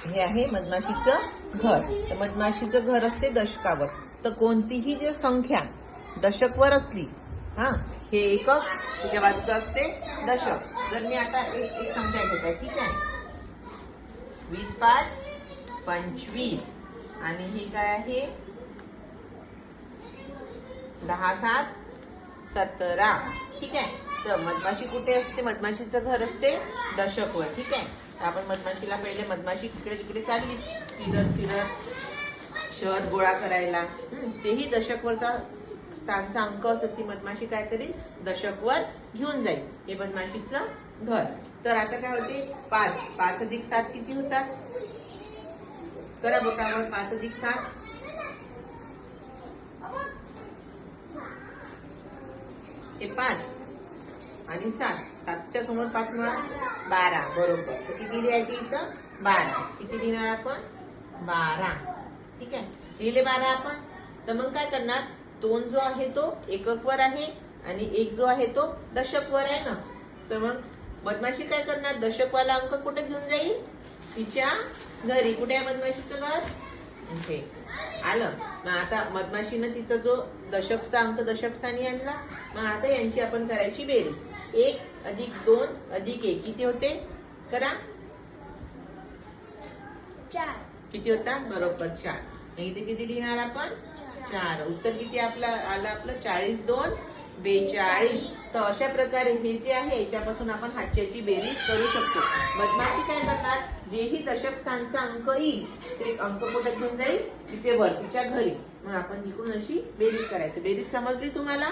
हे आहे मधमाशीचं घर. तर मधमाशीचं घर असते दशकावर. तर कोणतीही जी संख्या दशकवर असली, हे एकक तुझ्या बाजूचं असते दशक. जर मी आता एक संख्या घेत आहे, ठीक आहे, 20 5 25 आणि हे काय आहे 10 7 17, ठीक आहे. तर मधमाशी कुठे असते? मधमाशीचं घर असते दशकवर, ठीक आहे. तर आपण मधमाशीला पहिले मधमाशी तिकडे तिकडे चालली फिरत फिरत शहद गोळा करायला, तेही दशकवरचा स्थानचा अंक असत. ती मधमाशी काय करेल? दशकवर घेऊन जाईल. हे मधमाशीचं घर. तर आता काय होते? 5 5 अधिक 7 किती होतात? करा बोटावर. 5 अधिक 7 हे 5 आणि 7. 7च्या समोर 5 मिळा 12, बरोबर. तर किती लिहायचे इथं? 12. किती लिहिणार आपण? 12, ठीक आहे. लिहिले 12 आपण. तर मग काय करणार? 2 जो आहे तो एककवर आहे आणि 1 जो आहे तो दशकवर आहे ना. तर मग मधमाशी काय करणार? दशकवाला अंक कुठे घेऊन जाईल? तिच्या घरी. कुठे आहे मधमाशीचं घर? इथे आलं. मग आता मधमाशीनं तिचा जो दशकचा अंक दशक स्थानी आणला. मग आता यांची आपण करायची बेरीज. 1 अधिक 2 अधिक 1 किती होते? करा. 4. किती होता? बरोबर 4. इथे किती लिहिणार आपण? 4. उत्तर किती आपलं आलं? आपलं 40 2 42. तर अशा प्रकारे हे जे आहे याच्यापासून आपण हाच्याची बेरीज करू शकतो. मधमाशी काय करणार? जेही दशक स्थानचा अंक येईल ते अंक कुठे घेऊन जाईल? तिथे वर तिच्या घरी. मग आपण तिकडून अशी बेरीज करायची. बेरीज समजली तुम्हाला?